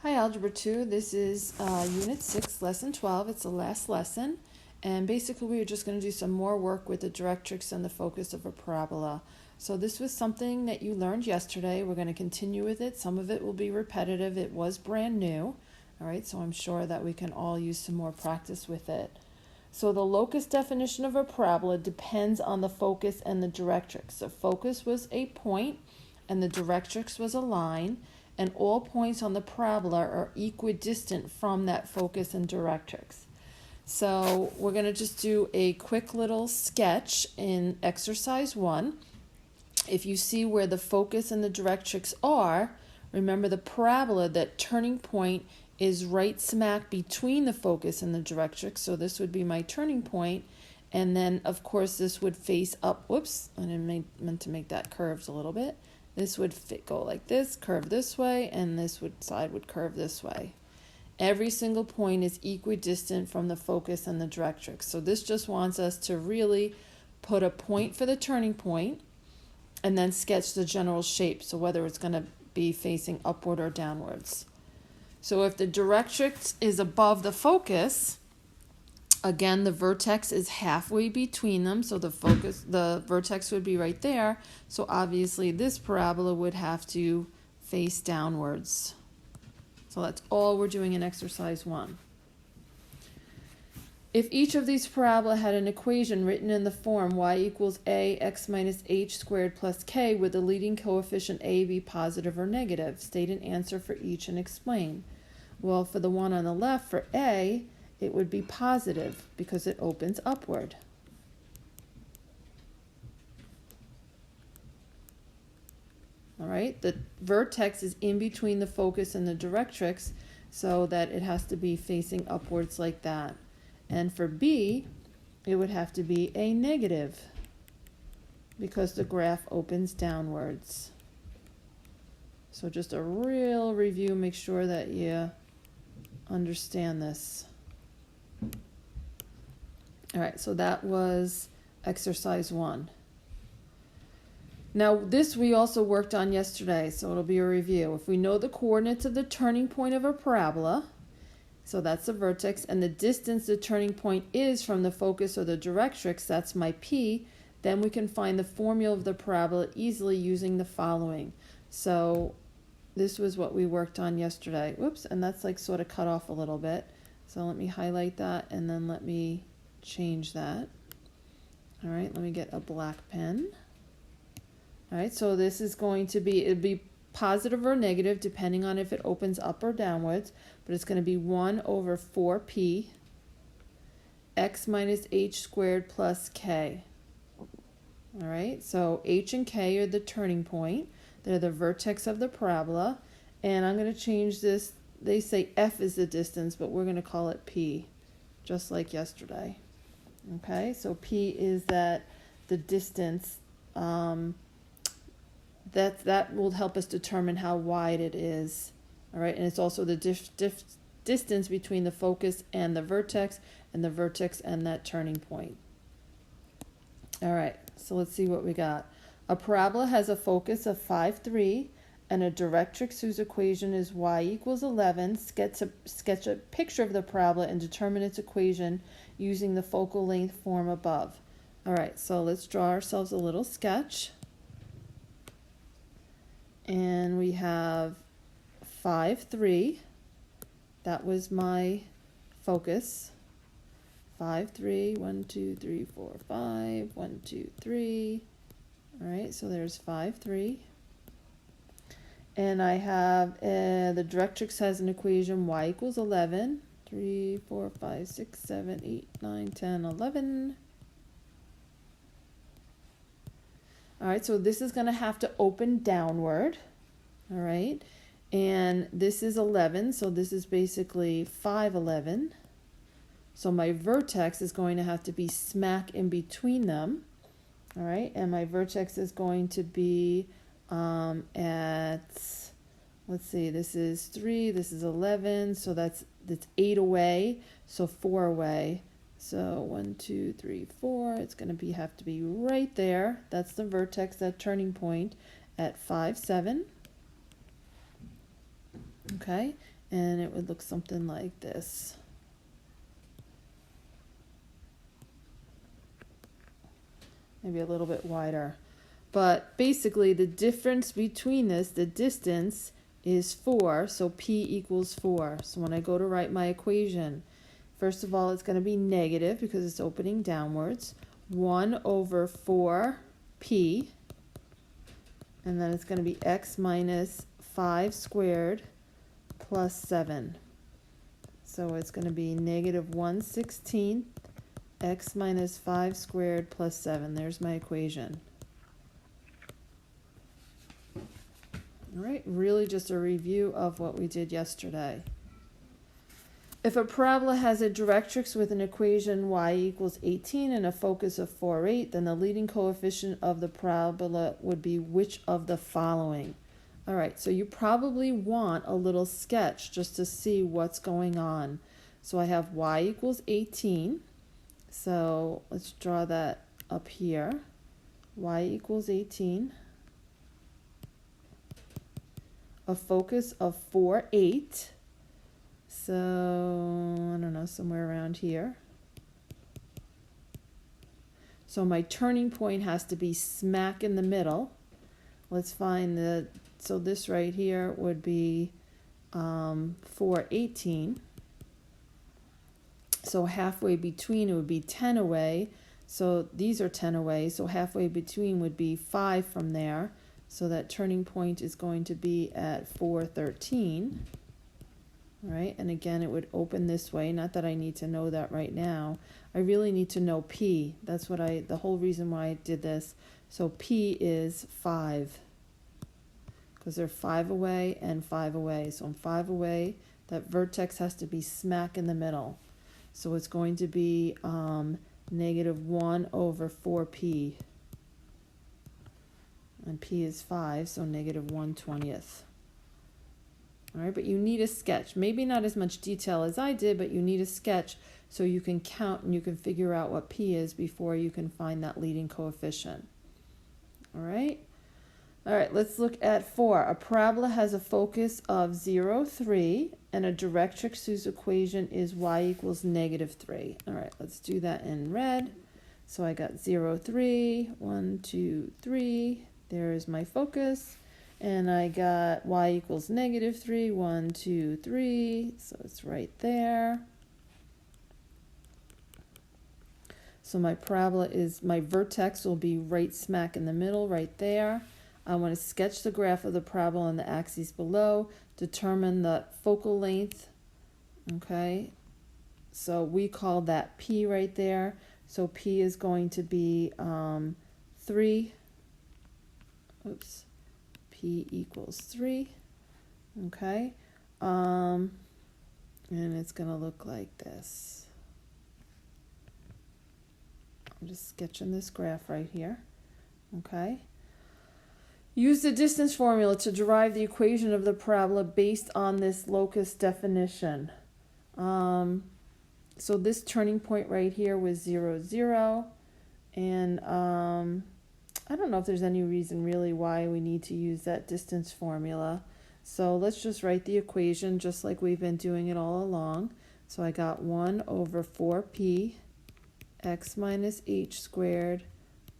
Hi, Algebra 2. This is Unit 6, Lesson 12. It's the last lesson. And basically, we are just going to do some more work with the directrix and the focus of a parabola. So this was something that you learned yesterday. We're going to continue with it. Some of it will be repetitive. It was brand new. All right, so I'm sure that we can all use some more practice with it. So the locus definition of a parabola depends on the focus and the directrix. The focus was a point, and the directrix was a line. And all points on the parabola are equidistant from that focus and directrix. So we're going to just do a quick little sketch in exercise 1. If you see where the focus and the directrix are, remember the parabola, that turning point is right smack between the focus and the directrix. So this would be my turning point. And then, of course, this would face up. Whoops, I meant to make that curved a little bit. This would go like this, curve this way, and this side would curve this way. Every single point is equidistant from the focus and the directrix. So this just wants us to really put a point for the turning point and then sketch the general shape, so whether it's going to be facing upward or downwards. So if the directrix is above the focus, again, the vertex is halfway between them, so the vertex would be right there. So obviously this parabola would have to face downwards. So that's all we're doing in exercise 1. If each of these parabola had an equation written in the form y equals a x minus h squared plus k, would the leading coefficient a be positive or negative? State an answer for each and explain. Well, for the one on the left, for a, it would be positive because it opens upward. All right, the vertex is in between the focus and the directrix, so that it has to be facing upwards like that. And for B, it would have to be a negative because the graph opens downwards. So just a real review, make sure that you understand this. All right, so that was exercise 1. Now this we also worked on yesterday, so it'll be a review. If we know the coordinates of the turning point of a parabola, so that's the vertex, and the distance the turning point is from the focus or the directrix, that's my P, then we can find the formula of the parabola easily using the following. So this was what we worked on yesterday. Whoops, and that's like sort of cut off a little bit. So let me highlight that and then let me change that. All right, let me get a black pen. All right, so this is going to be, it'd be positive or negative depending on if it opens up or downwards, but it's going to be 1 over 4p x minus h squared plus k. All right, so h and k are the turning point. They're the vertex of the parabola, and I'm going to change this. They say f is the distance, but we're going to call it p, just like yesterday. Okay, so p is the distance. That will help us determine how wide it is. All right, and it's also the distance between the focus and the vertex and that turning point. All right, so let's see what we got. A parabola has a focus of 5, 3, and a directrix whose equation is y equals 11. Sketch a picture of the parabola and determine its equation using the focal length form above. All right, so let's draw ourselves a little sketch. And we have 5, 3. That was my focus. 5, 3, 1, 2, 3, 4, 5, 1, 2, 3. All right, so there's 5, 3. And I have the directrix has an equation y equals 11. 3, 4, 5, 6, 7, 8, 9, 10, 11. All right, so this is going to have to open downward. All right, and this is 11, so this is basically 5, 11. So my vertex is going to have to be smack in between them. All right, and my vertex is going to be at, let's see, this is 3, this is 11, so that's 8 away, so 4 away. So 1, 2, 3, 4, it's going to have to be right there. That's the vertex, that turning point at 5, 7. Okay, and it would look something like this. Maybe a little bit wider. But basically the difference between this, the distance, is 4, so P equals 4. So when I go to write my equation, first of all, it's going to be negative because it's opening downwards. 1 over 4P, and then it's going to be x minus 5 squared plus 7. So it's going to be negative 1/16 x minus 5 squared plus 7. There's my equation. All right, really just a review of what we did yesterday. If a parabola has a directrix with an equation y equals 18 and a focus of 4, 8, then the leading coefficient of the parabola would be which of the following? All right, so you probably want a little sketch just to see what's going on. So I have y equals 18. So let's draw that up here. Y equals 18. A focus of 4, 8. So, I don't know, somewhere around here. So my turning point has to be smack in the middle. Let's find so this right here would be 4, 18. So halfway between, it would be 10 away. So these are 10 away. So halfway between would be 5 from there. So that turning point is going to be at 4, 13. Right? And again, it would open this way. Not that I need to know that right now. I really need to know P. That's what the whole reason why I did this. So P is 5. Because they're 5 away and 5 away. So I'm 5 away. That vertex has to be smack in the middle. So it's going to be negative 1 over 4P. And P is 5, so negative 1/20. All right, but you need a sketch. Maybe not as much detail as I did, but you need a sketch so you can count and you can figure out what P is before you can find that leading coefficient. All right? All right, let's look at 4. A parabola has a focus of 0, 3, and a directrix whose equation is y equals negative 3. All right, let's do that in red. So I got 0, 3, 1, 2, 3. There is my focus. And I got y equals negative 3, 1, 2, 3. So it's right there. So my parabola my vertex will be right smack in the middle, right there. I want to sketch the graph of the parabola on the axes below, determine the focal length, okay? So we call that P right there. So P is going to be 3. Oops. P equals 3, okay? And it's going to look like this. I'm just sketching this graph right here, okay? Use the distance formula to derive the equation of the parabola based on this locus definition. So this turning point right here was 0, 0. And I don't know if there's any reason really why we need to use that distance formula. So let's just write the equation just like we've been doing it all along. So I got 1 over 4p x minus h squared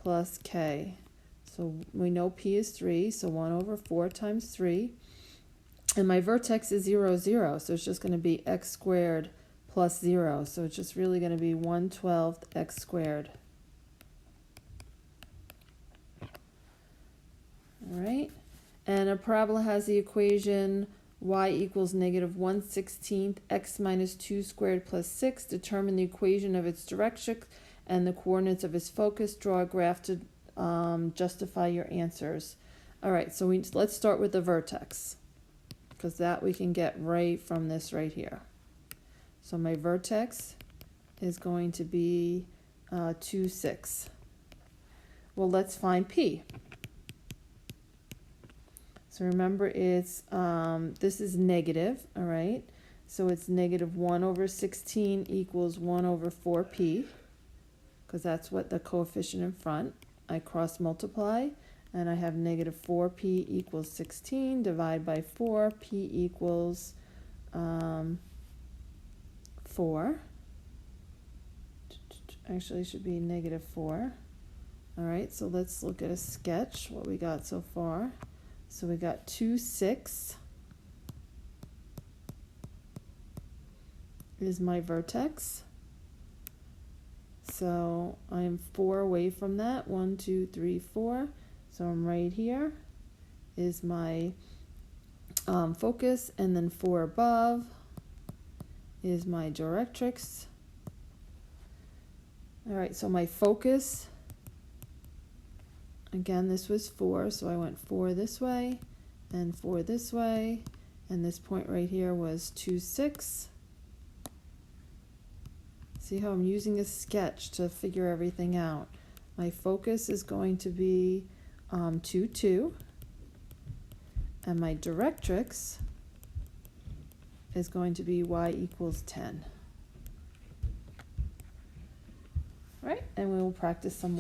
plus k. So we know p is 3, so 1 over 4 times 3. And my vertex is 0, 0, so it's just going to be x squared plus 0. So it's just really going to be 1/12 x squared. All right, and a parabola has the equation y equals negative 1/16 x minus 2 squared plus 6. Determine the equation of its directrix and the coordinates of its focus. Draw a graph to justify your answers. All right, so let's start with the vertex, because that we can get right from this right here. So my vertex is going to be 2, 6. Well, let's find P. So remember, it's this is negative, all right? So it's negative 1 over 16 equals 1 over 4p, because that's what the coefficient in front. I cross multiply, and I have negative 4p equals 16. Divide by 4, p equals 4. Actually, it should be -4. All right, so let's look at a sketch, what we got so far. So we got 2, 6 is my vertex. So I'm 4 away from that. 1, 2, 3, 4. So I'm right here is my focus, and then 4 above is my directrix. All right, so my focus, again, this was 4, so I went 4 this way and 4 this way, and this point right here was 2, 6. See how I'm using a sketch to figure everything out. My focus is going to be 2, 2, and my directrix is going to be y equals 10. Right, and we will practice some more.